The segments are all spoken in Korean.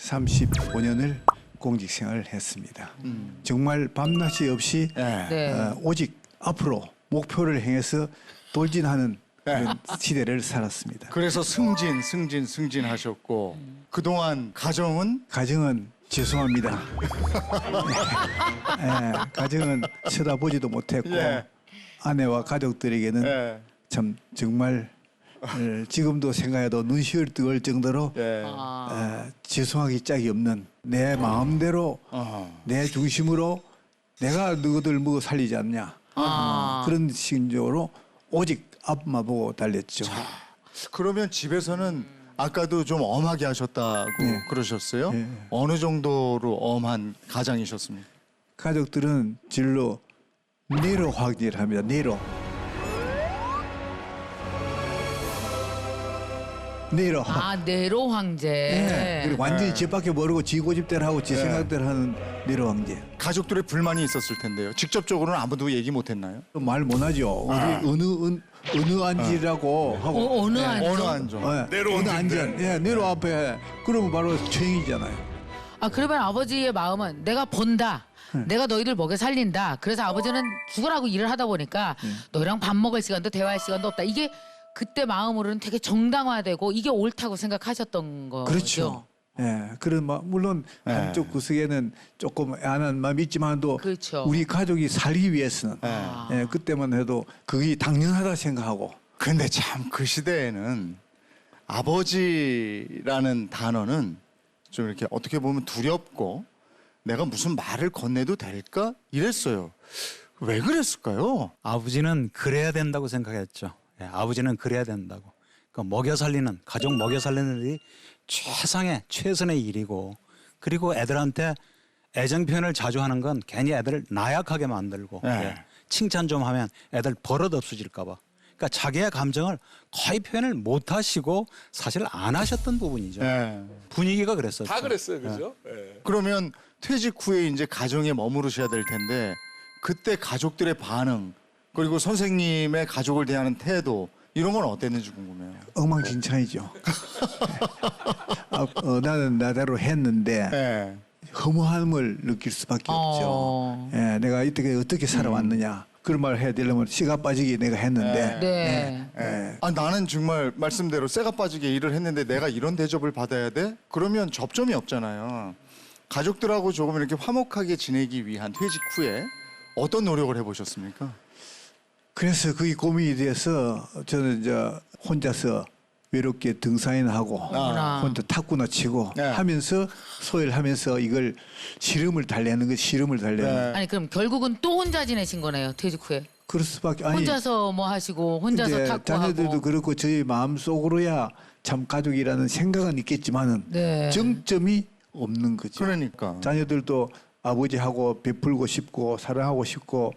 35년을 공직 생활을 했습니다. 정말 밤낮이 없이 네. 오직 앞으로 목표를 향해서 돌진하는 그런 시대를 살았습니다. 그래서 승진하셨고 그동안 가정은 가정은 죄송합니다. 가정은 쳐다보지도 못했고 예. 아내와 가족들에게는 예. 참 정말 지금도 생각해도 눈시울 뜨거울 정도로 예. 죄송하기 짝이 없는 내 마음대로 내 중심으로 내가 너희들 뭐 살리지 않냐 그런 심정으로 오직 앞만 보고 달렸죠. 그러면 집에서는 아까도 좀 엄하게 하셨다고 네. 그러셨어요? 네. 어느 정도로 엄한 가장이셨습니까? 가족들은 진로 내로 확인을 합니다. 내로. 내로. 네. 네. 내로 황제. 그리고 완전히 집 밖에 모르고 지 고집대로 하고 지 생각대로 하는 내로 황제. 가족들의 불만이 있었을 텐데요. 직접적으로는 아무도 얘기 못했나요? 말 못하죠. 어느 안지라고 하고. 어느 예. 안전? 어느 안정? 내로 어느 안전. 예, 내로 앞에. 그러면 바로 최행이잖아요. 그러면 아버지의 마음은 내가 본다. 내가 너희들 먹여 살린다. 그래서 아버지는 죽으라고 일을 하다 보니까 너희랑 밥 먹을 시간도 대화할 시간도 없다. 이게 그때 마음으로는 되게 정당화되고 이게 옳다고 생각하셨던 거죠. 그렇죠. 예, 그런 물론 한쪽 구석에는 조금 애안한 마음이 있지만도 그렇죠. 우리 가족이 살기 위해서는 예, 그때만 해도 그게 당연하다 생각하고. 근데 참 그 시대에는 아버지라는 단어는 좀 이렇게 어떻게 보면 두렵고 내가 무슨 말을 건네도 될까 이랬어요. 왜 그랬을까요? 아버지는 그래야 된다고 생각했죠. 예, 아버지는 그래야 된다고. 그러니까 먹여 살리는 가족 먹여 살리는 일이 최선의 일이고 그리고 애들한테 애정 표현을 자주 하는 건 괜히 애들을 나약하게 만들고 예, 칭찬 좀 하면 애들 버릇 없어질까 봐. 그러니까 자기의 감정을 거의 표현을 못 하시고 사실 안 하셨던 부분이죠. 분위기가 그랬었죠. 다 그랬어요, 그죠? 예. 그러면 퇴직 후에 이제 가정에 머무르셔야 될 텐데 그때 가족들의 반응 그리고 선생님의 가족을 대하는 태도 이런 건 어땠는지 궁금해요. 엉망진창이죠. 나는 나대로 했는데 네. 허무함을 느낄 수밖에 없죠. 예, 내가 이때 어떻게 살아왔느냐 그런 말을 해야 되려면 씨가 빠지게 내가 했는데 네. 나는 정말 말씀대로 쇠가 빠지게 일을 했는데 내가 이런 대접을 받아야 돼? 그러면 접점이 없잖아요. 가족들하고 조금 이렇게 화목하게 지내기 위한 퇴직 후에 어떤 노력을 해보셨습니까? 그래서 그게 고민이 돼서 저는 이제 혼자서 외롭게 등산이나 하고 혼자 탁구나 치고 하면서 소일하면서 이걸 시름을 달래는 거 시름을 달래는 아니 그럼 결국은 또 혼자 지내신 거네요. 퇴직 후에. 그럴 수밖에 아니 혼자서 뭐 하시고 혼자서 이제 탁구하고. 자녀들도 그렇고 저희 마음속으로야 참 가족이라는 생각은 있겠지만은 네. 정점이 없는 거죠. 그러니까. 자녀들도 아버지하고 베풀고 싶고 사랑하고 싶고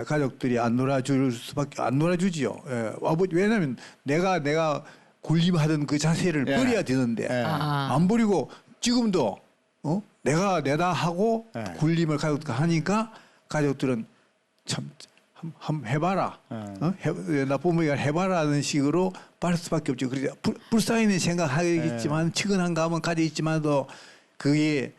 가족들이 안 놀아줄 수밖에 안 놀아주지요. 아버지 왜냐하면 내가 군림하던 그 자세를 버려야 되는데 안 버리고 지금도 내가 하고 군림을 가족들 하니까 가족들은 참 한번 해봐라. 나쁘면 해봐라는 식으로 빠를 수밖에 없죠. 그래서 불쌍히는 생각하겠지만 측은한 감은 가져 있지만도 그게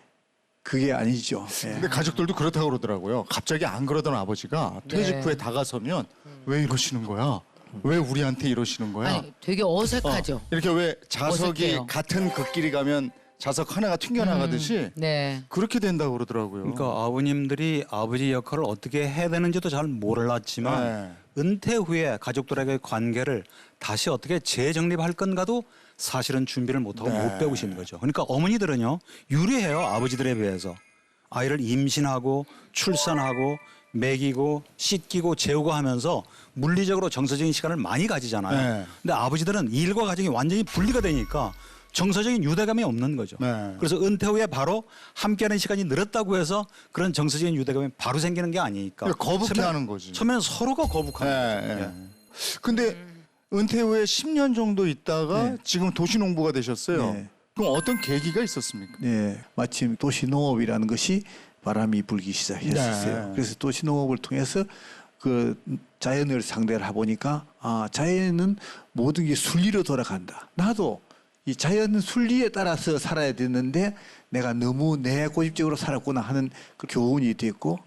아니죠. 근데 가족들도 그렇다고 그러더라고요. 갑자기 안 그러던 아버지가 퇴직 후에 다가서면 왜 이러시는 거야? 왜 우리한테 이러시는 거야? 아니 되게 어색하죠. 이렇게 왜 자석이 어색해요. 같은 극끼리 가면 자석 하나가 튕겨나가듯이 네. 그렇게 된다고 그러더라고요. 그러니까 아버님들이 아버지 역할을 어떻게 해야 되는지도 잘 몰랐지만 은퇴 후에 가족들에게 관계를 다시 어떻게 재정립할 건가도 사실은 준비를 못하고 못 배우시는 거죠. 그러니까 어머니들은요 유리해요. 아버지들에 비해서. 아이를 임신하고 출산하고 먹이고 씻기고 재우고 하면서 물리적으로 정서적인 시간을 많이 가지잖아요. 근데 아버지들은 일과 가정이 완전히 분리가 되니까 정서적인 유대감이 없는 거죠. 그래서 은퇴 후에 바로 함께하는 시간이 늘었다고 해서 그런 정서적인 유대감이 바로 생기는 게 아니니까. 거북해하는 거지. 처음에는 서로가 거북한 거죠. 근데 은퇴 후에 10년 정도 있다가 지금 도시농부가 되셨어요. 네. 그럼 어떤 계기가 있었습니까? 네, 마침 도시농업이라는 것이 바람이 불기 시작했었어요. 그래서 도시농업을 통해서 그 자연을 상대를 해보니까 자연은 모든 게 순리로 돌아간다. 나도 이 자연 순리에 따라서 살아야 되는데 내가 너무 내 고집적으로 살았구나 하는 그 교훈이 됐고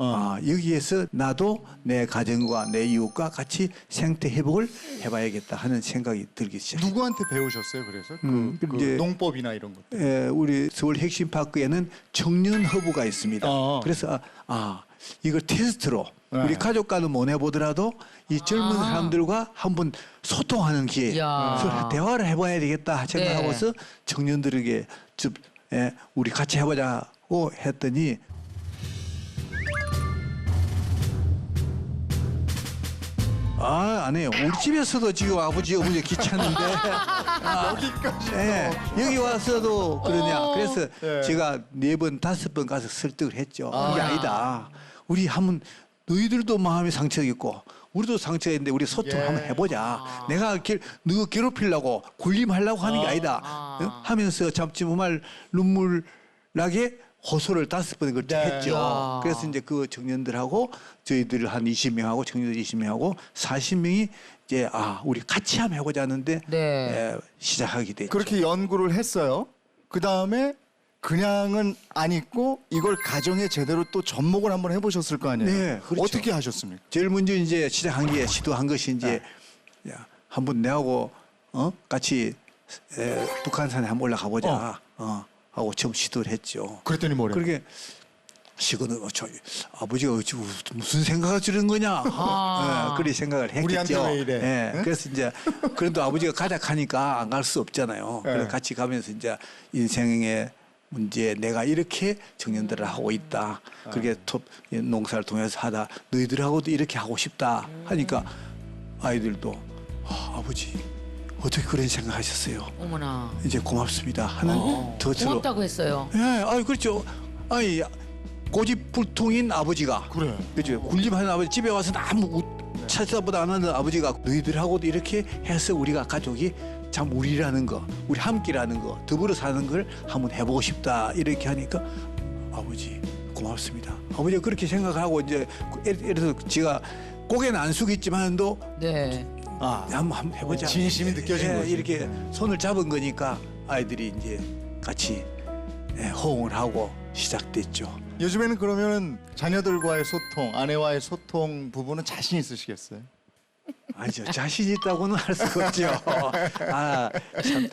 여기에서 나도 내 가정과 내 이웃과 같이 생태 회복을 해봐야겠다 하는 생각이 들기 시작했죠. 누구한테 배우셨어요? 그래서 그 이제 농법이나 이런 것. 우리 서울 핵심파크에는 청년 허브가 있습니다. 그래서 이걸 테스트로 우리 가족과는 못 해보더라도 이 젊은 사람들과 한번 소통하는 기회, 야. 그래서 대화를 해봐야 되겠다 생각하고서 청년들에게 우리 같이 해보자고 했더니 안 해요. 우리 집에서도 지금 아버지 어머니 귀찮은데 여기까지. 여기 와서도 그러냐. 그래서 예. 제가 4번, 5번 가서 설득을 했죠. 그게 아니다. 우리 한번 너희들도 마음이 상처겠고 우리도 상처가 있는데 우리 소통 한번 해보자. 내가 너 괴롭히려고 군림하려고 하는 게 아니다. 하면서 정말 눈물 나게 호소를 5번 그렇게 했죠. 그래서 이제 그 청년들하고 저희들 한 20명하고 청년들 20명하고 40명이 이제 우리 같이 한번 해보자 하는데 시작하게 됐죠. 그렇게 연구를 했어요. 그 다음에 그냥은 안 있고 이걸 가정에 제대로 또 접목을 한번 해보셨을 거 아니에요. 네, 그렇죠. 어떻게 하셨습니까? 제일 먼저 이제 시도한 것이 이제 야, 한번 내하고 같이 북한산에 한번 올라가 보자 하고 처음 시도를 했죠. 그랬더니 뭐래요? 그렇게 시고는 아버지가 무슨 생각을 주는 거냐 그렇게 생각을 했겠죠. 우리한테 왜 이래? 응? 그래서 이제 그래도 아버지가 가자 하니까 안 갈 수 없잖아요. 그래서 같이 가면서 이제 인생의 문제 내가 이렇게 청년들을 하고 있다. 그렇게 농사를 통해서 하다 너희들하고도 이렇게 하고 싶다 하니까 아이들도 아버지 어떻게 그런 생각하셨어요? 어머나. 이제 고맙습니다 하는 더 서로 고맙다고 했어요. 그렇죠. 고집불통인 아버지가 그래. 그죠. 군림하는 아버지 집에 와서 아무 찾아보다 안 하는 아버지가 너희들하고도 이렇게 해서 우리가 가족이 참 우리라는 거, 우리 함께라는 거, 더불어 사는 걸 한번 해보고 싶다 이렇게 하니까 아버지 고맙습니다. 아버지가 그렇게 생각하고 이제 예를 들어서 제가 고개는 안 숙였지만도 네. 한번 해보자. 진심이 느껴진 거지. 이렇게 손을 잡은 거니까 아이들이 이제 같이 호응을 하고 시작됐죠. 요즘에는 그러면 자녀들과의 소통, 아내와의 소통 부분은 자신 있으시겠어요? 아니죠. 자신 있다고는 할 수가 없죠. 참,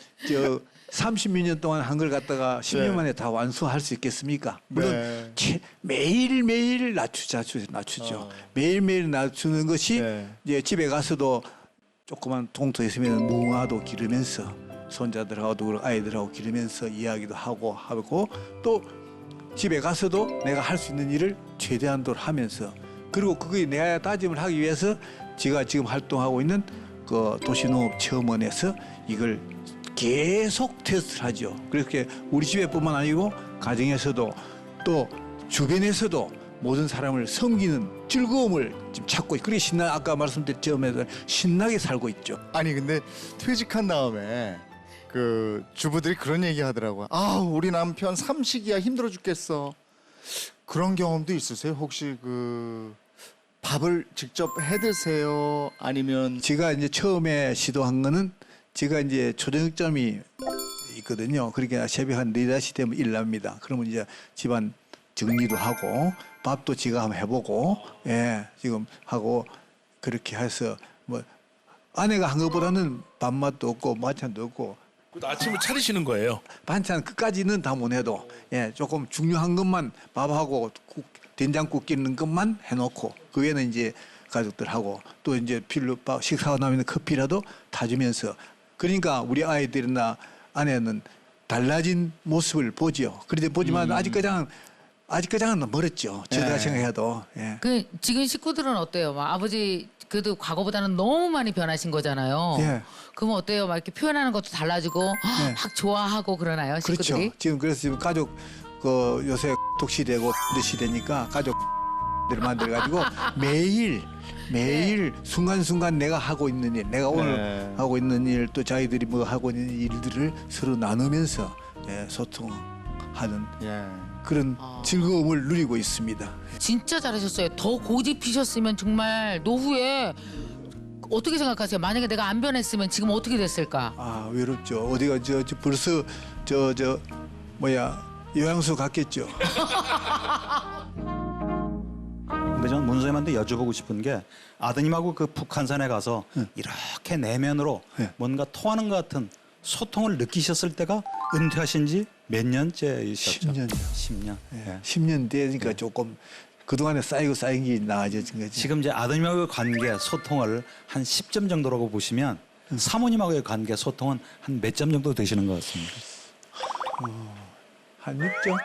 30몇 년 동안 한 걸 갖다가 10년 만에 다 완수할 수 있겠습니까? 물론 매일매일 낮추죠. 매일매일 낮추는 것이 이제 집에 가서도 조그만 동터 있으면 무화도 기르면서 손자들하고도 아이들하고 기르면서 이야기도 하고 또 집에 가서도 내가 할 수 있는 일을 최대한도로 하면서 그리고 그게 내가 다짐을 하기 위해서 제가 지금 활동하고 있는 그 도시농업체험원에서 이걸 계속 테스트를 하죠. 그렇게 우리 집에뿐만 아니고 가정에서도 또 주변에서도 모든 사람을 섬기는 즐거움을 지금 찾고 그렇게 아까 말씀드렸지만 신나게 살고 있죠. 아니 근데 퇴직한 다음에 그 주부들이 그런 얘기 하더라고요. 우리 남편 삼식이야 힘들어 죽겠어. 그런 경험도 있으세요? 혹시 그 밥을 직접 해 드세요? 아니면 제가 이제 처음에 시도한 거는 제가 이제 초저녁점이 있거든요. 그러니까 새벽 한 4-5시 되면 일 납니다. 그러면 이제 집안 정리도 하고 밥도 제가 한번 해보고 지금 하고 그렇게 해서 뭐 아내가 한 것보다는 밥맛도 없고 반찬도 없고 아침을 차리시는 거예요. 반찬 끝까지는 다 못 해도 조금 중요한 것만 밥하고 된장국 끼는 것만 해놓고 그 외에는 이제 가족들하고 또 이제 식사가 나면 커피라도 타주면서 그러니까 우리 아이들이나 아내는 달라진 모습을 보죠. 그런데 보지만 아직까지는 멀었죠. 제가 생각해도. 그 지금 식구들은 어때요? 막 아버지 그래도 과거보다는 너무 많이 변하신 거잖아요. 그러면 어때요? 막 이렇게 표현하는 것도 달라지고 막 좋아하고 그러나요, 식구들이? 그렇죠. 지금 가족 요새 독시대고 시대니까 가족들 만들어가지고 매일 순간순간 내가 하고 있는 일, 내가 오늘 하고 있는 일, 또 자기들이 뭐 하고 있는 일들을 서로 나누면서 소통하는 그런 즐거움을 누리고 있습니다. 진짜 잘하셨어요. 더 고집피셨으면 정말 노후에 어떻게 생각하세요? 만약에 내가 안 변했으면 지금 어떻게 됐을까? 아 외롭죠. 어디가 저 벌써 저 뭐야 요양소 갔겠죠. 근데 저는 문 선생님한테 여쭤보고 싶은 게 아드님하고 그 북한산에 가서 이렇게 내면으로 네. 뭔가 통하는 것 같은 소통을 느끼셨을 때가 은퇴하신 지 몇 년째이셨죠? 10년이요. 10년. 예. 10년 되니까 조금 그동안에 쌓인 게 나아져진 거지. 지금 이제 아드님하고의 관계 소통을 한 10점 정도라고 보시면 사모님하고의 관계 소통은 한 몇 점 정도 되시는 것 같습니다. 한 6점?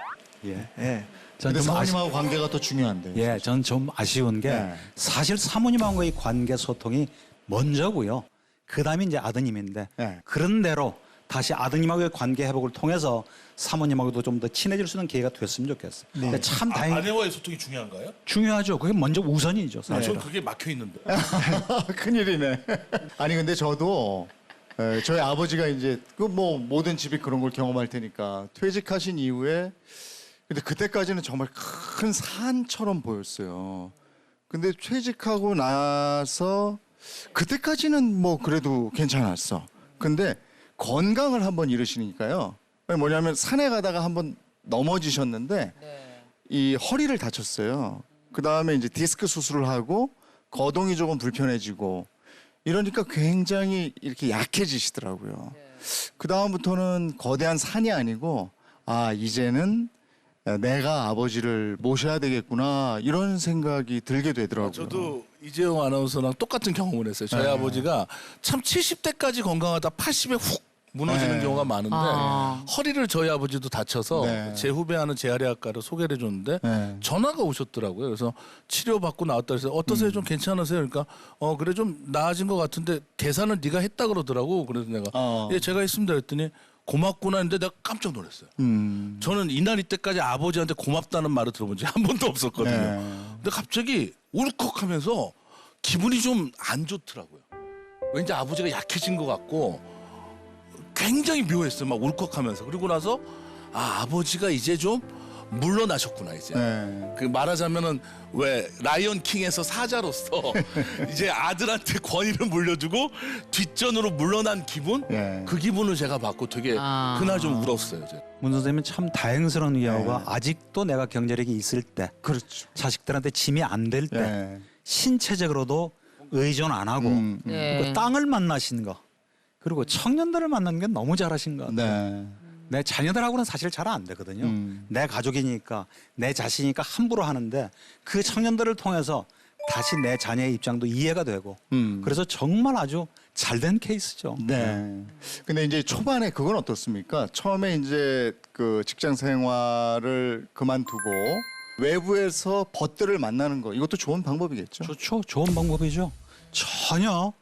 예. 예. 전 근데 좀 사모님하고 관계가 더 중요한데. 예, 전 좀 아쉬운 게 네. 사실 사모님하고의 관계 소통이 먼저고요. 그다음에 이제 아드님인데 네. 그런 대로 다시 아드님하고의 관계 회복을 통해서 사모님하고도 좀 더 친해질 수 있는 기회가 됐으면 좋겠어요. 근데 참 다행히 아내와의 소통이 중요한가요? 중요하죠. 그게 먼저 우선이죠. 아, 사실. 전 그게 막혀 있는데. 큰일이네. 아니 근데 저도 저희 아버지가 이제 그 뭐 모든 집이 그런 걸 경험할 테니까 퇴직하신 이후에 근데 그때까지는 정말 큰 산처럼 보였어요. 근데 퇴직하고 나서 그때까지는 뭐 그래도 괜찮았어. 근데 건강을 한번 잃으시니까요. 뭐냐면 산에 가다가 한번 넘어지셨는데 이 허리를 다쳤어요. 그 다음에 이제 디스크 수술을 하고 거동이 조금 불편해지고 이러니까 굉장히 이렇게 약해지시더라고요. 그 다음부터는 거대한 산이 아니고 아 이제는 내가 아버지를 모셔야 되겠구나 이런 생각이 들게 되더라고요. 저도 이재용 아나운서랑 똑같은 경험을 했어요. 저희 아버지가 참 70대까지 건강하다 80에 훅 무너지는 네. 경우가 많은데 아. 허리를 저희 아버지도 다쳐서 네. 제 후배하는 재활의학과를 소개를 해줬는데 네. 전화가 오셨더라고요. 그래서 치료받고 나왔다 그래서 어떠세요? 좀 괜찮으세요? 그러니까 그래 좀 나아진 것 같은데 계산은 네가 했다 그러더라고. 그래서 내가 예 제가 했습니다 그랬더니 고맙구나 했는데 내가 깜짝 놀랐어요. 저는 이날 이때까지 아버지한테 고맙다는 말을 들어본 적이 한 번도 없었거든요. 네. 근데 갑자기 울컥하면서 기분이 좀 안 좋더라고요. 왠지 아버지가 약해진 것 같고 굉장히 묘했어요. 막 울컥하면서. 그리고 나서 아버지가 이제 좀 물러나셨구나 이제. 네. 그 말하자면은 왜 라이언 킹에서 사자로서 이제 아들한테 권위를 물려주고 뒷전으로 물러난 기분? 네. 그 기분을 제가 받고 되게 아. 그날 좀 울었어요. 제가. 문 선생님은 참 다행스러운 경우가 아직도 내가 경제력이 있을 때 그렇죠. 자식들한테 짐이 안 될 때 네. 신체적으로도 의존 안 하고 네. 그리고 땅을 만나신 거 그리고 청년들을 만나는 게 너무 잘하신 것 같아요. 네. 내 자녀들하고는 사실 잘 안 되거든요. 내 가족이니까 내 자신이니까 함부로 하는데 그 청년들을 통해서 다시 내 자녀의 입장도 이해가 되고 그래서 정말 아주 잘된 케이스죠. 네. 근데 이제 초반에 그건 어떻습니까? 처음에 이제 그 직장 생활을 그만두고 외부에서 벗들을 만나는 거 이것도 좋은 방법이겠죠. 좋죠. 좋은 방법이죠. 전혀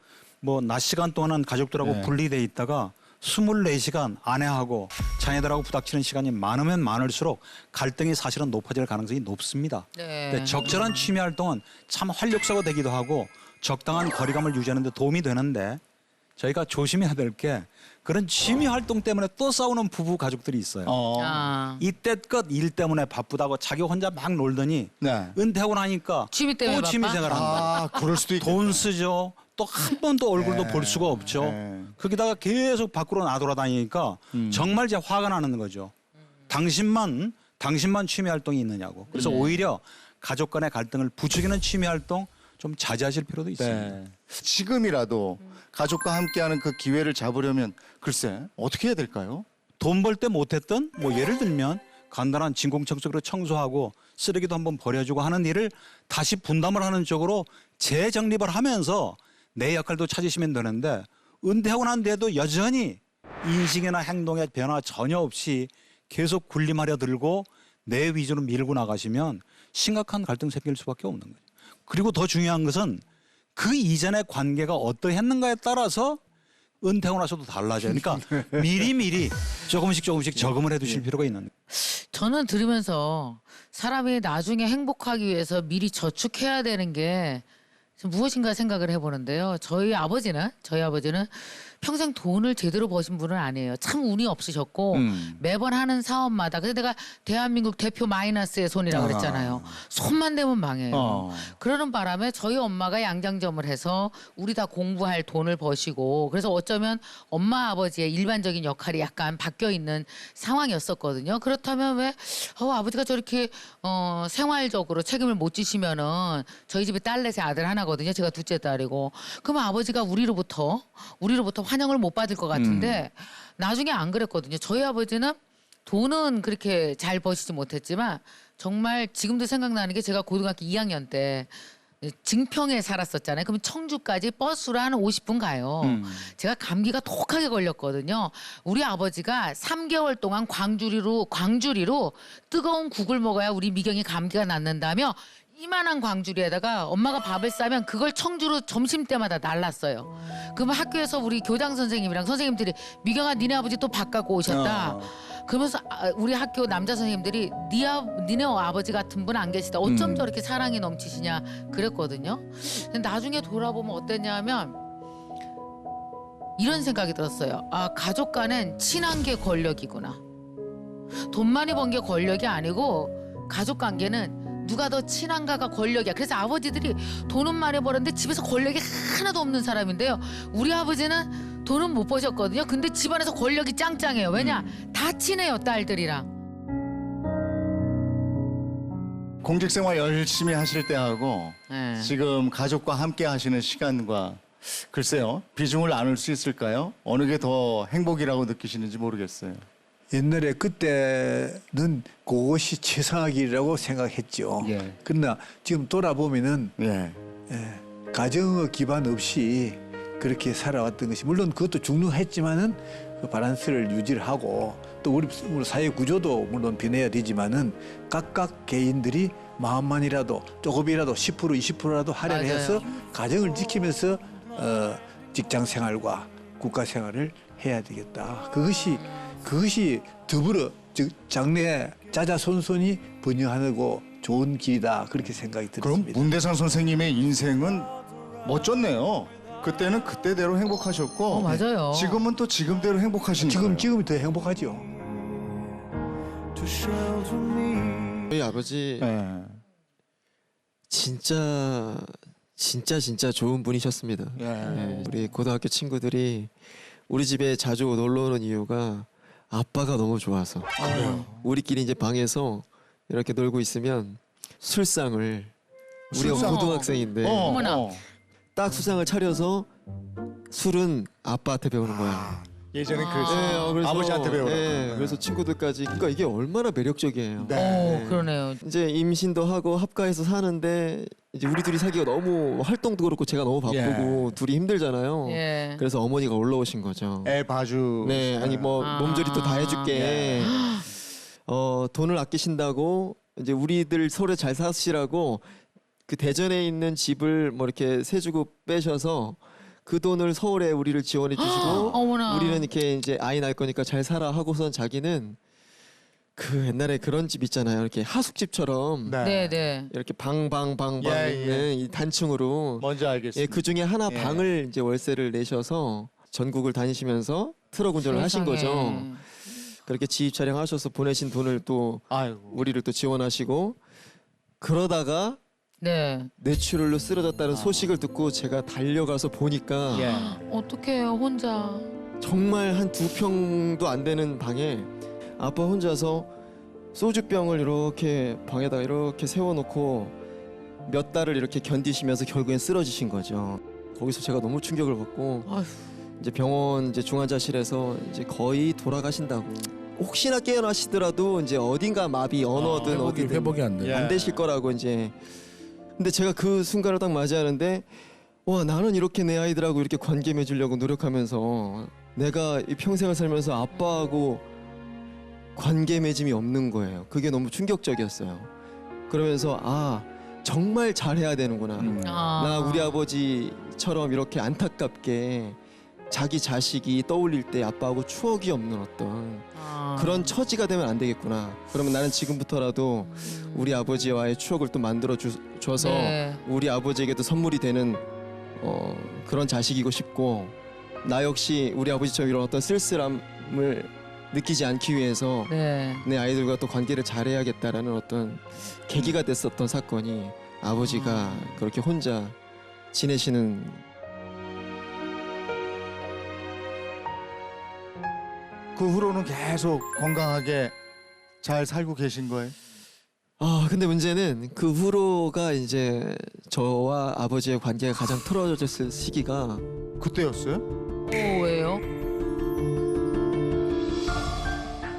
뭐 낮 시간 동안은 가족들하고 네. 분리돼 있다가 24시간 아내하고 자녀들하고 부닥치는 시간이 많으면 많을수록 갈등이 사실은 높아질 가능성이 높습니다. 네. 근데 적절한 취미 활동은 참 활력소가 되기도 하고 적당한 거리감을 유지하는 데 도움이 되는데 저희가 조심해야 될 게 그런 취미 활동 때문에 또 싸우는 부부 가족들이 있어요. 아. 이때껏 일 때문에 바쁘다고 자기 혼자 막 놀더니 네. 은퇴하고 나니까 취미 때문에 또 취미 바빠? 생활 한다. 그럴 수도 있겠다. 돈 쓰죠. 또 한 번도 얼굴도 네. 볼 수가 없죠. 네. 거기다가 계속 밖으로 나돌아다니니까 정말 이제 화가 나는 거죠. 당신만 취미 활동이 있느냐고. 그래서 오히려 가족 간의 갈등을 부추기는 취미 활동 좀 자제하실 필요도 있습니다. 네. 지금이라도 가족과 함께하는 그 기회를 잡으려면 글쎄 어떻게 해야 될까요? 돈 벌 때 못했던 뭐 예를 들면 간단한 진공청소기로 청소하고 쓰레기도 한번 버려주고 하는 일을 다시 분담을 하는 쪽으로 재정립을 하면서 내 역할도 찾으시면 되는데 은퇴하고 난 뒤에도 여전히 인식이나 행동의 변화 전혀 없이 계속 군림하려 들고 내 위주로 밀고 나가시면 심각한 갈등 생길 수밖에 없는 거예요. 그리고 더 중요한 것은 그 이전의 관계가 어떠했는가에 따라서 은퇴하고 나서도 달라져요. 그러니까 미리미리 조금씩 저금을 해두실 필요가 있는 거예요. 저는 들으면서 사람이 나중에 행복하기 위해서 미리 저축해야 되는 게 무엇인가 생각을 해보는데요. 저희 아버지는 평생 돈을 제대로 버신 분은 아니에요. 참 운이 없으셨고 매번 하는 사업마다 그래서 내가 대한민국 대표 마이너스의 손이라고 그랬잖아요. 손만 대면 망해요. 그러는 바람에 저희 엄마가 양장점을 해서 우리 다 공부할 돈을 버시고 그래서 어쩌면 엄마 아버지의 일반적인 역할이 약간 바뀌어 있는 상황이었었거든요. 그렇다면 왜 아버지가 저렇게 생활적으로 책임을 못 지시면은 저희 집에 딸넷의 아들 하나거든요. 제가 둘째 딸이고 그러면 아버지가 우리로부터 환영을 못 받을 것 같은데 나중에 안 그랬거든요. 저희 아버지는 돈은 그렇게 잘 버시지 못했지만 정말 지금도 생각나는 게 제가 고등학교 2학년 때 증평에 살았었잖아요. 그러면 청주까지 버스로 한 50분 가요. 제가 감기가 독하게 걸렸거든요. 우리 아버지가 3개월 동안 광주리로 뜨거운 국을 먹어야 우리 미경이 감기가 낫는다며 이만한 광주리에다가 엄마가 밥을 싸면 그걸 청주로 점심때마다 날랐어요. 그러면 학교에서 우리 교장 선생님이랑 선생님들이 미경아 니네 아버지 또 밥 갖고 오셨다. 그러면서 우리 학교 남자 선생님들이 니네 아버지 같은 분 안 계시다. 어쩜 저렇게 사랑이 넘치시냐 그랬거든요. 근데 나중에 돌아보면 어땠냐면 이런 생각이 들었어요. 가족 간엔 친한 게 권력이구나. 돈 많이 번 게 권력이 아니고 가족 관계는 누가 더 친한가가 권력이야. 그래서 아버지들이 돈은 많이 벌었는데 집에서 권력이 하나도 없는 사람인데요. 우리 아버지는 돈은 못 버셨거든요. 근데 집안에서 권력이 짱짱해요. 왜냐? 다 친해요, 딸들이랑. 공직생활 열심히 하실 때하고 네. 지금 가족과 함께 하시는 시간과 글쎄요. 비중을 나눌 수 있을까요? 어느 게 더 행복이라고 느끼시는지 모르겠어요. 옛날에 그때는 그것이 최상의 길이라고 생각했죠. 예. 그러나 지금 돌아보면은 예. 가정의 기반 없이 그렇게 살아왔던 것이 물론 그것도 중요했지만은 그 바란스를 유지를 하고 또 우리 사회 구조도 물론 변해야 되지만은 각각 개인들이 마음만이라도 조금이라도 10% 20%라도 할애해서 가정을 지키면서 직장 생활과 국가 생활을 해야 되겠다. 그것이 더불어 즉 장래에 자자손손이 번영하고 좋은 길이다 그렇게 생각이 그럼 들었습니다. 문대상 선생님의 인생은 멋졌네요. 그때는 그때대로 행복하셨고 맞아요. 지금은 또 지금대로 행복하시니까요. 지금이 더 행복하죠. 저희 아버지 예. 진짜 좋은 분이셨습니다. 예. 예, 우리 고등학교 친구들이 우리 집에 자주 놀러 오는 이유가 아빠가 너무 좋아서. 우리끼리 이제 방에서 이렇게 놀고 있으면 술상을 우리가 술상? 고등학생인데 어머나. 딱 수상을 차려서 술은 아빠한테 배우는 거야. 예전에 네, 그래서 아버지한테 배우라. 네, 그래서 친구들까지. 그러니까 이게 얼마나 매력적이에요. 네. 그러네요. 이제 임신도 하고 합가해서 사는데 이제 우리 둘이 사귀가 너무 활동도 그렇고 제가 너무 바쁘고 둘이 힘들잖아요. 예. 그래서 어머니가 올라오신 거죠. 애 봐주. 네, 아니 뭐 몸조리도 다 해줄게. 돈을 아끼신다고 이제 우리들 서로 잘 사시라고 그 대전에 있는 집을 뭐 이렇게 세주고 빼셔서 그 돈을 서울에 우리를 지원해 주시고 어머나. 우리는 이렇게 이제 아이 낳을 거니까 잘 살아 하고선 자기는 그 옛날에 그런 집 있잖아요. 이렇게 하숙집처럼 네. 이렇게 방 예, 있는 이 단층으로 뭔지 알겠습니다. 예, 그 중에 하나 예. 방을 이제 월세를 내셔서 전국을 다니시면서 트럭 운전을 하신 세상에. 거죠. 그렇게 지입 촬영하셔서 보내신 돈을 또 아이고. 우리를 또 지원하시고 그러다가 네. 뇌출혈로 쓰러졌다는 소식을 듣고 제가 달려가서 보니까 예. 어떡해요, 혼자. 정말 한 2평도 안 되는 방에 아빠 혼자서 소주병을 이렇게 방에다가 이렇게 세워놓고 몇 달을 이렇게 견디시면서 결국엔 쓰러지신 거죠. 거기서 제가 너무 충격을 받고 아휴. 이제 병원 이제 중환자실에서 이제 거의 돌아가신다고. 혹시나 깨어나시더라도 이제 어딘가 마비 언어든 어디든 회복이 안 돼. 예. 안 되실 거라고 이제. 근데 제가 그 순간을 딱 맞이하는데 와 나는 이렇게 내 아이들하고 이렇게 관계 맺으려고 노력하면서 내가 이 평생을 살면서 아빠하고 관계 맺음이 없는 거예요. 그게 너무 충격적이었어요. 그러면서 정말 잘해야 되는구나. 나 우리 아버지처럼 이렇게 안타깝게 자기 자식이 떠올릴 때 아빠하고 추억이 없는 어떤 그런 처지가 되면 안 되겠구나. 그러면 나는 지금부터라도 우리 아버지와의 추억을 또 만들어 줘서 네. 우리 아버지에게도 선물이 되는 그런 자식이고 싶고 나 역시 우리 아버지처럼 이런 어떤 쓸쓸함을 느끼지 않기 위해서 네. 내 아이들과 또 관계를 잘해야겠다라는 어떤 계기가 됐었던 사건이 아버지가 그렇게 혼자 지내시는. 그 후로는 계속 건강하게 잘 살고 계신 거예요? 근데 문제는 그 후로가 이제 저와 아버지의 관계가 가장 틀어졌을 시기가 그때였어요? 왜요?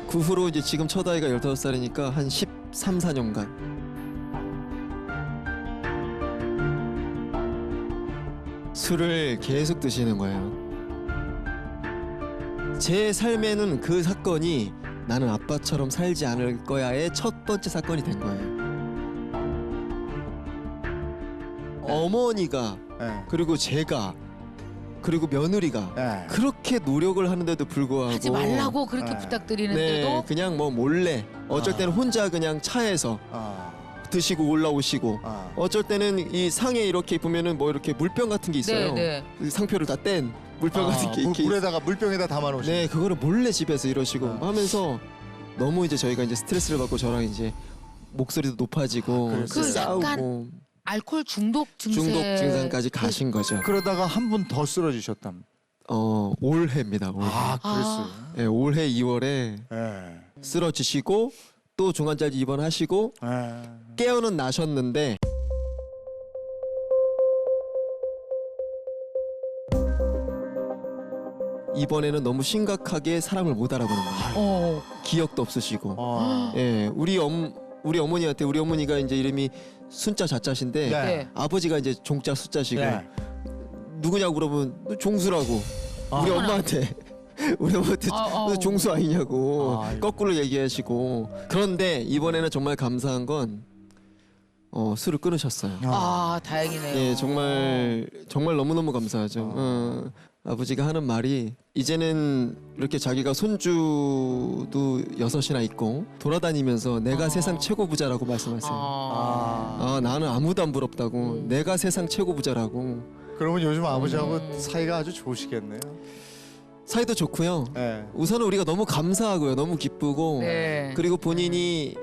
그 후로 이제 지금 첫 아이가 15살이니까 한 13, 14년간 술을 계속 드시는 거예요. 제 삶에는 그 사건이 나는 아빠처럼 살지 않을 거야의 첫 번째 사건이 된 거예요. 어머니가 네. 그리고 제가 그리고 며느리가 네. 그렇게 노력을 하는데도 불구하고 하지 말라고 그렇게 네. 부탁드리는데도 네, 그냥 뭐 몰래 어쩔 때는 혼자 그냥 차에서 아, 드시고 올라오시고 아. 어쩔 때는 이 상에 이렇게 보면은 뭐 이렇게 물병 같은 게 있어요. 네. 그 상표를 다 뗀 물병 같은 게 이렇게 물에다가 물병에다 담아 놓으시고. 네, 그거를 몰래 집에서 이러시고 하면서 너무 이제 저희가 이제 스트레스를 받고 저랑 이제 목소리도 높아지고 그랬어요? 그 싸우고 약간 알코올 중독 증세. 중독 증상까지 가신 거죠. 그러다가 한 분 더 쓰러지셨답니다. 올해입니다. 올해. 그랬어요. 네, 올해 2월에 네. 쓰러지시고 또 중환자실 입원하시고 네. 깨어는 나셨는데 이번에는 너무 심각하게 사람을 못 알아보는 거예요. 기억도 없으시고. 아. 예, 우리 어머니한테 우리 어머니가 이제 이름이 순자 자자신데 네. 네. 아버지가 이제 종자 숫자시고 네. 누구냐고 물어보면 너 종수라고 우리 엄마한테 우리 엄마한테 너 종수 아니냐고 아이고. 거꾸로 얘기하시고. 그런데 이번에는 정말 감사한 건 술을 끊으셨어요. 다행이네요. 예, 정말 너무너무 감사하죠. 아버지가 하는 말이 이제는 이렇게 자기가 손주도 6이나 있고 돌아다니면서 내가 세상 최고 부자라고 말씀하세요. 나는 아무도 안 부럽다고. 내가 세상 최고 부자라고. 그러면 요즘 아버지하고 사이가 아주 좋으시겠네요. 사이도 좋고요. 네. 우선은 우리가 너무 감사하고요. 너무 기쁘고. 네. 그리고 본인이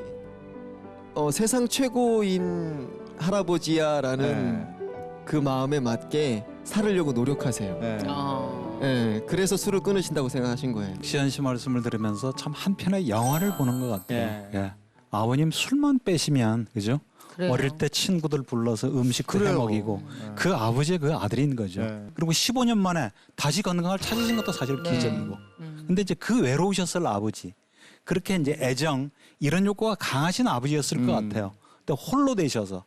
세상 최고인 할아버지야라는 그 마음에 맞게 살으려고 노력하세요. 네. 예, 그래서 술을 끊으신다고 생각하신 거예요. 시현 씨 말씀을 들으면서 참 한편의 영화를 보는 것 같아요. 예. 예. 아버님 술만 빼시면 그죠? 그래요. 어릴 때 친구들 불러서 음식도 해 먹이고 그 아버지의 그 아들인 거죠. 네. 그리고 15년 만에 다시 건강을 찾으신 것도 사실 기적이고. 근데 이제 그 외로우셨을 아버지. 그렇게 이제 애정 이런 욕구가 강하신 아버지였을 것 같아요. 근데 홀로 되셔서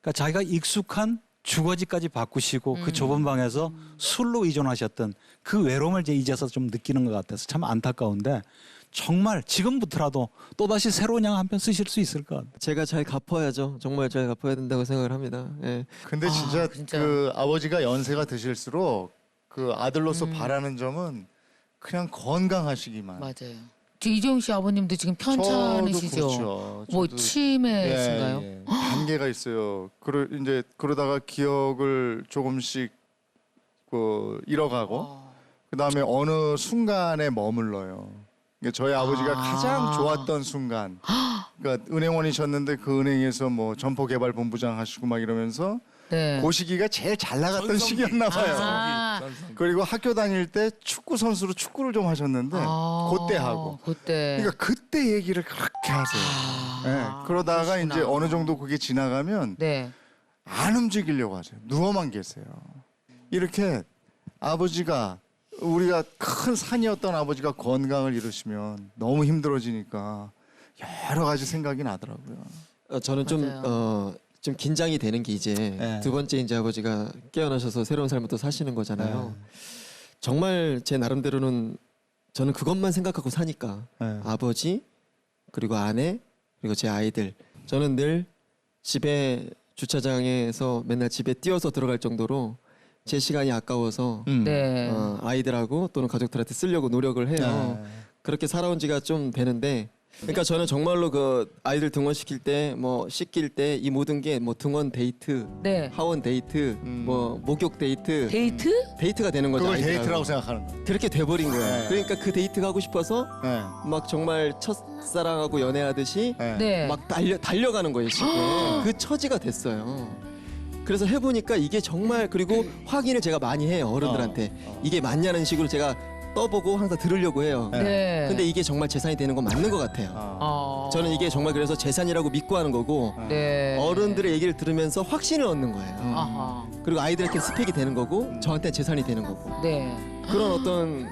그러니까 자기가 익숙한 주거지까지 바꾸시고 그 좁은 방에서 술로 의존하셨던 그 외로움을 이제 이제서 좀 느끼는 것 같아서 참 안타까운데 정말 지금부터라도 또다시 새로운 양 한 편 쓰실 수 있을 것 같아요. 제가 잘 갚아야죠. 정말 잘 갚아야 된다고 생각을 합니다. 예. 근데 진짜 진짜. 그 아버지가 연세가 드실수록 그 아들로서 바라는 점은 그냥 건강하시기만. 맞아요. 이재용 씨 아버님도 지금 저도 편찮으시죠? 그렇죠. 뭐 저도 치매신가요? 예, 예. 단계가 있어요. 이제 그러다가 기억을 조금씩 잃어가고 그다음에 어느 순간에 머물러요. 그러니까 저희 아버지가 가장 좋았던 순간. 그러니까 은행원이셨는데 그 은행에서 뭐 점포개발본부장 하시고 막 이러면서 네. 그 시기가 제일 잘 나갔던 시기였나 봐요. 그리고 학교 다닐 때 축구 선수로 축구를 좀 하셨는데 그때 하고. 그때. 그러니까 그때 얘기를 그렇게 하세요. 네, 그러다가 그러시구나. 이제 어느 정도 그게 지나가면 네. 안 움직이려고 하세요. 누워만 계세요. 이렇게 아버지가 우리가 큰 산이었던 아버지가 건강을 잃으시면 너무 힘들어지니까 여러 가지 생각이 나더라고요. 저는 맞아요. 좀 긴장이 되는 게 이제 네. 두 번째 이제 아버지가 깨어나셔서 새로운 삶을 또 사시는 거잖아요. 정말 제 나름대로는 저는 그것만 생각하고 사니까 네. 아버지 그리고 아내 그리고 제 아이들 저는 늘 집에 주차장에서 맨날 집에 뛰어서 들어갈 정도로 제 시간이 아까워서 네. 아이들하고 또는 가족들한테 쓰려고 노력을 해요. 네. 그렇게 살아온 지가 좀 되는데 그러니까 저는 정말로 그 아이들 등원시킬 때 뭐 씻길 때 이 모든 게 뭐 등원 데이트, 네. 하원 데이트, 뭐 목욕 데이트, 데이트? 가 되는 거죠. 그걸 아이들하고. 데이트라고 생각하는 거. 그렇게 돼버린 거예요. 네. 그러니까 그 데이트가 하고 싶어서 네. 막 정말 첫사랑하고 연애하듯이 네. 네. 막 달려가는 거예요. 쉽게. 그 처지가 됐어요. 그래서 해보니까 이게 정말 그리고 확인을 제가 많이 해요 어른들한테 이게 맞냐는 식으로 제가 떠보고 항상 들으려고 해요. 네. 근데 이게 정말 재산이 되는 건 맞는 것 같아요. 저는 이게 정말 그래서 재산이라고 믿고 하는 거고 네. 어른들의 얘기를 들으면서 확신을 얻는 거예요. 아하. 그리고 아이들한테 스펙이 되는 거고 저한테 재산이 되는 거고 네. 그런 어떤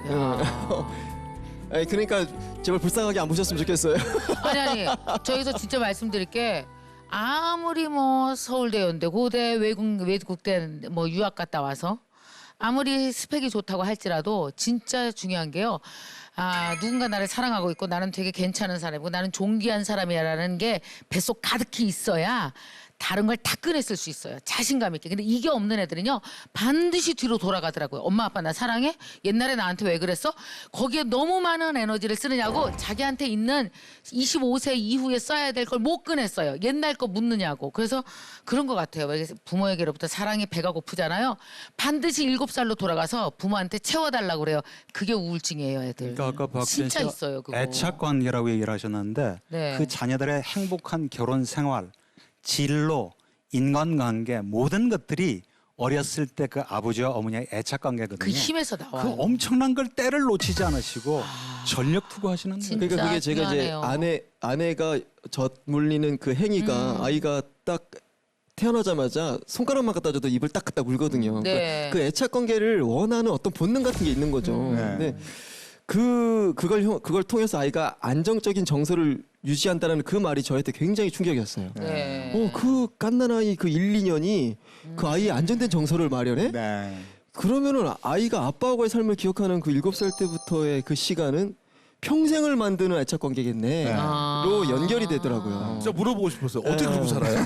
아니, 그러니까 제발 불쌍하게 안 보셨으면 좋겠어요. 아니 저기서 진짜 말씀드릴게 아무리 뭐 서울대 연대 고대 외국대 뭐 유학 갔다 와서 아무리 스펙이 좋다고 할지라도 진짜 중요한 게요. 아 누군가 나를 사랑하고 있고 나는 되게 괜찮은 사람이고 나는 존귀한 사람이라는 게 뱃속 가득히 있어야 다른 걸 다 꺼냈을 수 있어요. 자신감 있게. 근데 이게 없는 애들은요. 반드시 뒤로 돌아가더라고요. 엄마 아빠 나 사랑해? 옛날에 나한테 왜 그랬어? 거기에 너무 많은 에너지를 쓰느냐고 자기한테 있는 25세 이후에 써야 될 걸 못 꺼냈어요. 옛날 거 묻느냐고. 그래서 그런 것 같아요. 부모에게로부터 사랑이 배가 고프잖아요. 반드시 7살로 돌아가서 부모한테 채워달라고 그래요. 그게 우울증이에요 애들. 그러니까 아까 박지현 진짜 씨가 있어요 그거. 애착 관계라고 얘기를 하셨는데 네. 그 자녀들의 행복한 결혼 생활, 진로, 인간관계 모든 것들이 어렸을 때 그 아버지와 어머니의 애착 관계거든요. 그 힘에서 그 나와요. 엄청난 걸 때를 놓치지 않으시고 전력 투구하시는 거예요. 진짜 그러니까 그게 제가 중요하네요. 이제 아내가 젖물리는 그 행위가 아이가 딱 태어나자마자 손가락만 갖다 줘도 입을 딱 갖다 물거든요. 네. 그 애착 관계를 원하는 어떤 본능 같은 게 있는 거죠. 근데 그걸 통해서 아이가 안정적인 정서를 유지한다는 그 말이 저한테 굉장히 충격이었어요. 네. 그 갓난아이 그 1, 2년이 그 아이의 안정된 정서를 마련해? 네. 그러면은 아이가 아빠하고의 삶을 기억하는 그 7살 때부터의 그 시간은 평생을 만드는 애착 관계겠네. 로 연결이 되더라고요. 진짜 물어보고 싶었어요. 어떻게 그러고 살아요?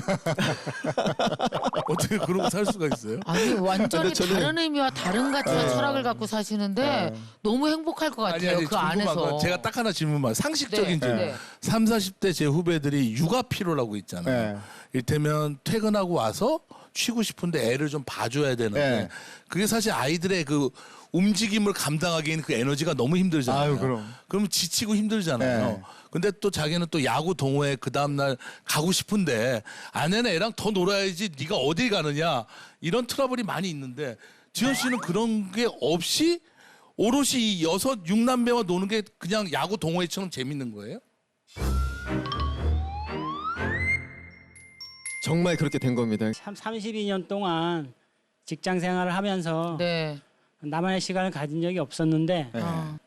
어떻게 그러고 살 수가 있어요? 아니 완전히 근데 저는- 다른 의미와 다른 가치와 철학을 갖고 사시는데 너무 행복할 것 같아요. 그 궁금한 안에서. 건 제가 딱 하나 질문만 상식적인 네, 질문. 네. 3, 40대 제 후배들이 육아 피로라고 있잖아요. 네. 이를테면 퇴근하고 와서 쉬고 싶은데 애를 좀 봐줘야 되는데 네. 그게 사실 아이들의 그 움직임을 감당하기에는 그 에너지가 너무 힘들잖아요. 아유, 그럼. 그러면 지치고 힘들잖아요. 네. 근데 또 자기는 또 야구 동호회 그 다음날 가고 싶은데 아내는 애랑 더 놀아야지 네가 어딜 가느냐 이런 트러블이 많이 있는데 지현 씨는 그런 게 없이 오롯이 이 6남매와 노는 게 그냥 야구 동호회처럼 재밌는 거예요? 정말 그렇게 된 겁니다. 참 32년 동안 직장 생활을 하면서 네. 나만의 시간을 가진 적이 없었는데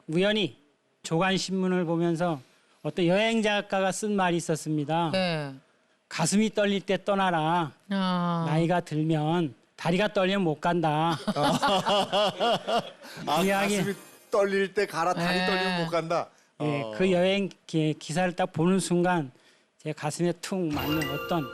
우연히 조간신문을 보면서 어떤 여행 작가가 쓴 말이 있었습니다. 네. 가슴이 떨릴 때 떠나라. 나이가 들면 다리가 떨리면 못 간다. 이야기. 가슴이 떨릴 때 가라 다리 네. 떨리면 못 간다. 예, 그 여행 기사를 딱 보는 순간 제 가슴에 툭 맞는 어떤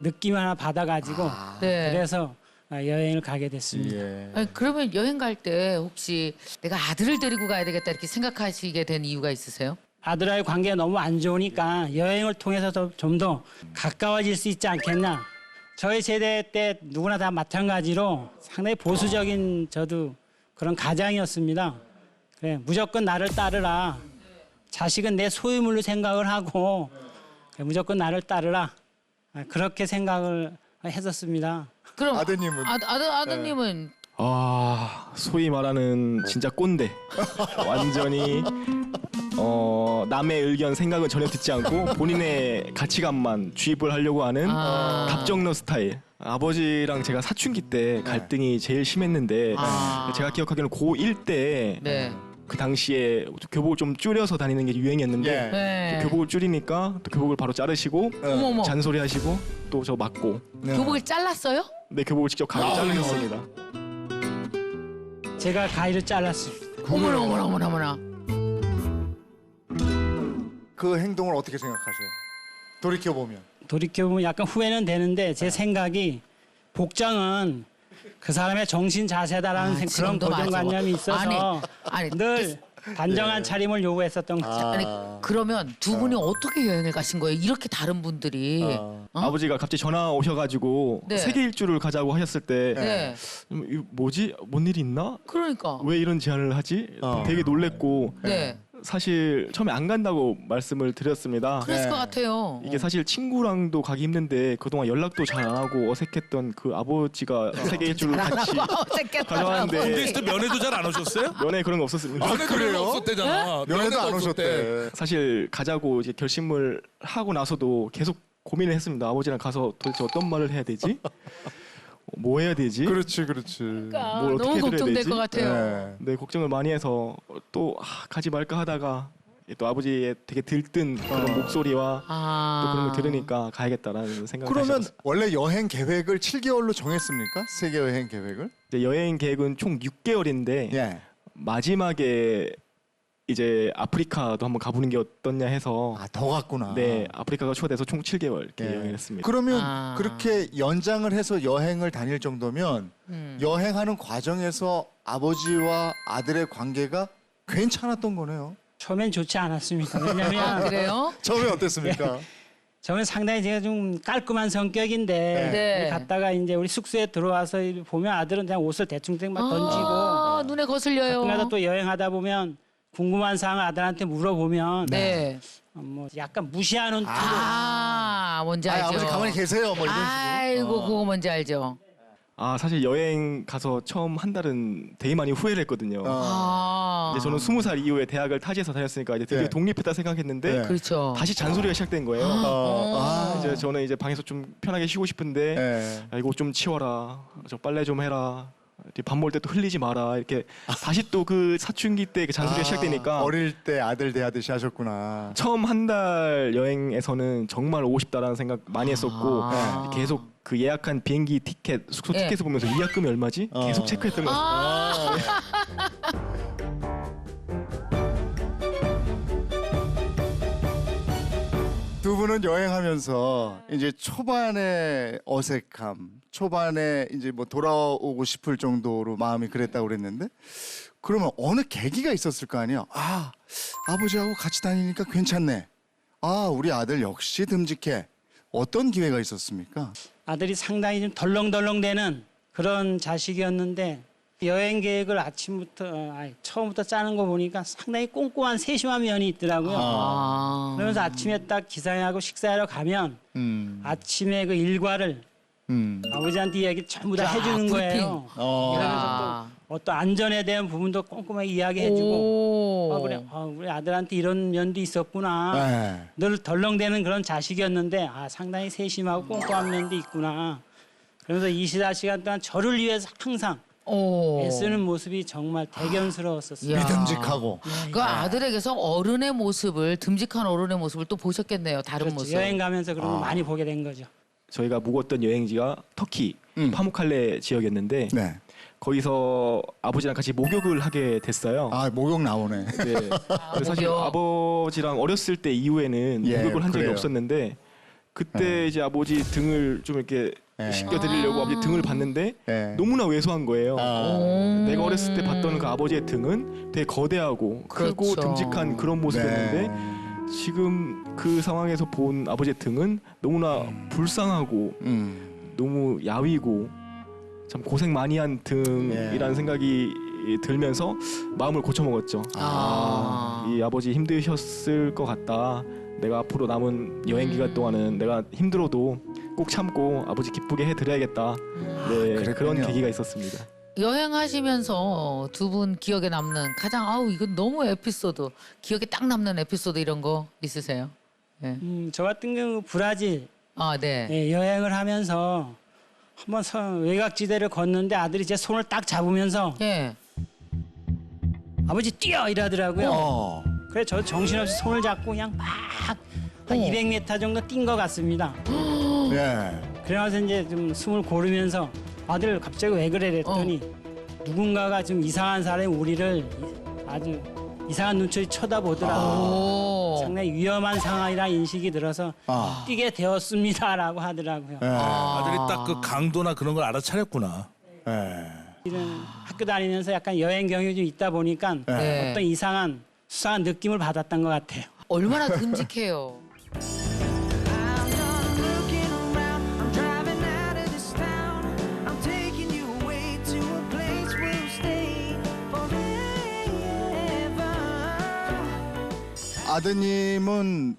느낌 하나 받아가지고 네. 그래서 여행을 가게 됐습니다. 예. 아니, 그러면 여행 갈 때 혹시 내가 아들을 데리고 가야 되겠다 이렇게 생각하시게 된 이유가 있으세요? 아들과의 관계가 너무 안 좋으니까 여행을 통해서 좀 더 가까워질 수 있지 않겠나. 저희 세대 때 누구나 다 마찬가지로 상당히 보수적인 저도 그런 가장이었습니다. 그래, 무조건 나를 따르라. 자식은 내 소유물로 생각을 하고 그래, 무조건 나를 따르라. 그렇게 생각을 했었습니다. 그럼 아드님은? 아드님은 소위 말하는 진짜 꼰대. 완전히 남의 의견 생각은 전혀 듣지 않고 본인의 가치관만 주입을 하려고 하는 답정너 스타일. 아버지랑 제가 사춘기 때 갈등이 제일 심했는데 제가 기억하기로는 고1 때 네. 그 당시에 교복을 좀 줄여서 다니는 게 유행이었는데 예. 네. 교복을 줄이니까 또 교복을 바로 자르시고 어머머. 잔소리 하시고 또 저 맞고 교복을 잘랐어요? 네 교복을 직접 가위로 자르셨습니다. 제가 가위를 잘랐어요. 어머나. 그 행동을 어떻게 생각하세요? 돌이켜 보면. 돌이켜보면 약간 후회는 되는데 제 생각이 복장은 그 사람의 정신 자세다라는 그런 지금도 맞아. 고정관념이 있어서 아니, 늘 단정한 차림을 요구했었던 거죠. 아니 그러면 두 분이 어떻게 여행을 가신 거예요? 이렇게 다른 분들이. 어? 아버지가 갑자기 전화 오셔가지고 네. 세계 일주를 가자고 하셨을 때 네. 이거 뭐지? 뭔 일이 있나? 그러니까. 왜 이런 제안을 하지? 되게 놀랬고 네. 사실 처음에 안 간다고 말씀을 드렸습니다. 그랬을 것 같아요. 이게 사실 친구랑도 가기 힘든데 그동안 연락도 잘 안 하고 어색했던 그 아버지가 세계 일주를 같이 가져왔는데 근데 면회도 잘 안 오셨어요? 면회 그런 거 없었습니다. 면회 그런 거 없었대잖아. 면회도 안 오셨대. 사실 가자고 이제 결심을 하고 나서도 계속 고민을 했습니다. 아버지랑 가서 도대체 어떤 말을 해야 되지? 뭐 해야 되지? 그렇지. 뭘 너무 어떻게 해드려야 걱정될 되지? 것 같아요. 네. 네, 걱정을 많이 해서 또 가지 말까 하다가 또 아버지의 되게 들뜬 그런 목소리와 또 그런 걸 들으니까 가야겠다라는 생각을 그러면 하셔서 원래 여행 계획을 7개월로 정했습니까? 세계 여행 계획을? 이제 여행 계획은 총 6개월인데 예. 마지막에 이제 아프리카도 한번 가보는 게 어떻냐 해서 더 갔구나. 네, 아프리카가 초대해서 총 7개월 이렇게 예. 여행을 했습니다. 그러면 아. 그렇게 연장을 해서 여행을 다닐 정도면 여행하는 과정에서 아버지와 아들의 관계가 괜찮았던 거네요. 처음엔 좋지 않았습니다. 아, 왜냐면 그래요? 처음에 어땠습니까? 저는 상당히 제가 좀 깔끔한 성격인데 네. 우리 갔다가 이제 우리 숙소에 들어와서 보면 아들은 그냥 옷을 대충 막 던지고 아, 눈에 거슬려요. 가끔가다 또 여행하다 보면 궁금한 사항을 아들한테 물어보면 네. 뭐 약간 무시하는 태도. 아, 뭔지 알죠. 아버지 가만히 계세요. 뭐 이런 식으로. 아이고, 그거 뭔지 알죠. 사실 여행 가서 처음 한 달은 되게 많이 후회를 했거든요. 아, 이제 저는 20살 이후에 대학을 타지에서 다녔으니까 이제 드디어 네. 독립했다 생각했는데 네. 그렇죠. 다시 잔소리가 시작된 거예요. 이제 저는 이제 방에서 좀 편하게 쉬고 싶은데 네. 야, 이거 좀 치워라, 저 빨래 좀 해라, 밥 먹을 때 또 흘리지 마라, 이렇게 다시 또 그 사춘기 때 그 잔소리가 시작되니까 어릴 때 아들 대하듯이 하셨구나. 처음 한 달 여행에서는 정말 오고 싶다라는 생각 많이 했었고 계속 그 예약한 비행기 티켓, 숙소 네. 티켓을 보면서 위약금이 얼마지? 계속 체크했던 것 같아요. 두 분은 여행하면서 이제 초반에 어색함, 초반에 이제 뭐 돌아오고 싶을 정도로 마음이 그랬다고 그랬는데, 그러면 어느 계기가 있었을 거 아니에요? 아버지하고 같이 다니니까 괜찮네. 우리 아들 역시 듬직해. 어떤 기회가 있었습니까? 아들이 상당히 좀 덜렁덜렁대는 그런 자식이었는데 여행 계획을 처음부터 짜는 거 보니까 상당히 꼼꼼한 세심한 면이 있더라고요. 아. 그러면서 아침에 딱 기상하고 식사하러 가면 아침에 그 일과를 아버지한테 이야기 전부 다 해주는 브리핑. 거예요. 이러면서 또 어떤 안전에 대한 부분도 꼼꼼하게 이야기해주고 그래 우리 아들한테 이런 면도 있었구나. 네. 늘 덜렁대는 그런 자식이었는데 상당히 세심하고 꼼꼼한 면도 있구나. 그러면서 24시간 동안 저를 위해서 항상 애쓰는 모습이 정말 대견스러웠었어요. 이야. 믿음직하고. 그 아들에게서 어른의 모습을, 듬직한 어른의 모습을 또 보셨겠네요. 다른 그렇죠. 모습. 여행 가면서 그런 거 많이 보게 된 거죠. 저희가 묵었던 여행지가 터키 파무칼레 지역이었는데 네. 거기서 아버지랑 같이 목욕을 하게 됐어요. 목욕 나오네. 네. 근데 사실 목욕. 아버지랑 어렸을 때 이후에는 예, 목욕을 한 적이 그래요. 없었는데 그때 이제 아버지 등을 좀 이렇게 씻겨드리려고 아버지 등을 봤는데 네. 너무나 왜소한 거예요. 내가 어렸을 때 봤던 그 아버지의 등은 되게 거대하고 크고 그렇죠. 듬직한 그런 모습이었는데 지금 그 상황에서 본 아버지의 등은 너무나 불쌍하고 너무 야위고 참 고생 많이 한 등이라는 생각이 들면서 마음을 고쳐먹었죠. 이 아버지 힘드셨을 것 같다. 내가 앞으로 남은 여행 기간 동안은 내가 힘들어도 꼭 참고 아버지 기쁘게 해드려야겠다. 네, 그랬군요. 그런 계기가 있었습니다. 여행하시면서 두 분 기억에 남는 가장 이건 너무 에피소드, 기억에 딱 남는 에피소드 이런 거 있으세요? 네. 저 같은 경우 브라질 네. 여행을 하면서 한번 외곽지대를 걷는데 아들이 제 손을 딱 잡으면서 예. 아버지 뛰어 이러더라고요. 그래서 저 정신없이 손을 잡고 그냥 막 한 200m 정도 뛴 것 같습니다. 예. 그러면서 이제 좀 숨을 고르면서 아들 갑자기 왜 그래 그랬더니 누군가가 좀 이상한 사람이 우리를 아주 이상한 눈초리 쳐다보더라고요. 상당히 위험한 상황이라 인식이 들어서 뛰게 되었습니다라고 하더라고요. 아들이 딱 그 강도나 그런 걸 알아차렸구나. 네. 이런 학교 다니면서 약간 여행 경험이 좀 있다 보니까 네. 어떤 이상한 수상한 느낌을 받았던 것 같아요. 얼마나 듬직해요. I'm done looking around. I'm driving out of this town. I'm taking you away to a place we'll stay forever. 아드님은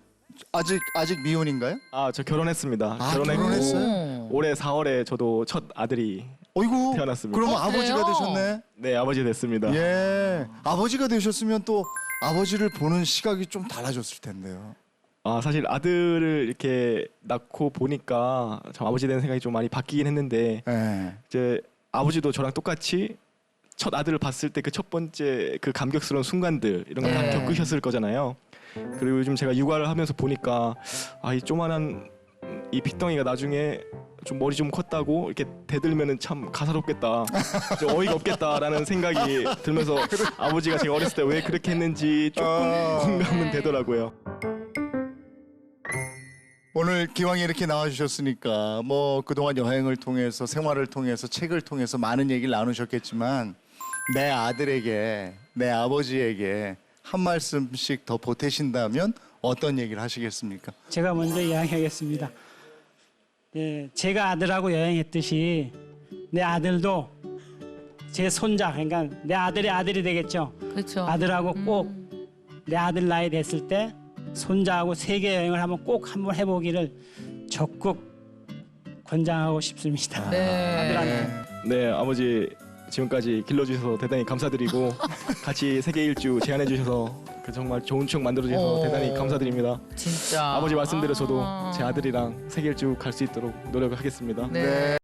아직 미혼인가요? 아, 저 결혼했습니다. 아, 결혼했고 결혼했어요? 올해 4월에 저도 첫 아들이 어이구. 태어났습니다. 그럼 어, 아버지가 그래요? 되셨네. 네, 아버지 됐습니다. 예. 아버지가 되셨으면 또 아버지를 보는 시각이 좀 달라졌을 텐데요. 아, 사실 아들을 이렇게 낳고 보니까 참 아버지 되는 생각이 좀 많이 바뀌긴 했는데 예. 이제 아버지도 저랑 똑같이 첫 아들을 봤을 때 그 첫 번째 그 감격스러운 순간들 이런 거 다 네. 겪으셨을 거잖아요. 그리고 요즘 제가 육아를 하면서 보니까 아, 이 조만한 이 핏덩이가 나중에 좀 머리 좀 컸다고 이렇게 대들면은 참 가사롭겠다, 좀 어이가 없겠다라는 생각이 들면서 아버지가 제가 어렸을 때 왜 그렇게 했는지 조금 공감은 되더라고요. 오늘 기왕에 이렇게 나와주셨으니까 뭐 그동안 여행을 통해서 생활을 통해서 책을 통해서 많은 얘기를 나누셨겠지만 내 아들에게 내 아버지에게 한 말씀씩 더 보태신다면 어떤 얘기를 하시겠습니까? 제가 먼저 이야기하겠습니다. 예, 제가 아들하고 여행했듯이 내 아들도 제 손자, 그러니까 내 아들의 아들이 되겠죠. 그렇죠. 아들하고 꼭 내 아들 나이 됐을 때 손자하고 세계 여행을 한번 해보기를 적극 권장하고 싶습니다. 네. 아들한테. 네, 아버지 지금까지 길러주셔서 대단히 감사드리고 같이 세계 일주 제안해 주셔서 그 정말 좋은 추억 만들어 주셔서 대단히 감사드립니다. 진짜. 아버지 말씀대로 저도 제 아들이랑 세계 일주 갈 수 있도록 노력을 하겠습니다. 네.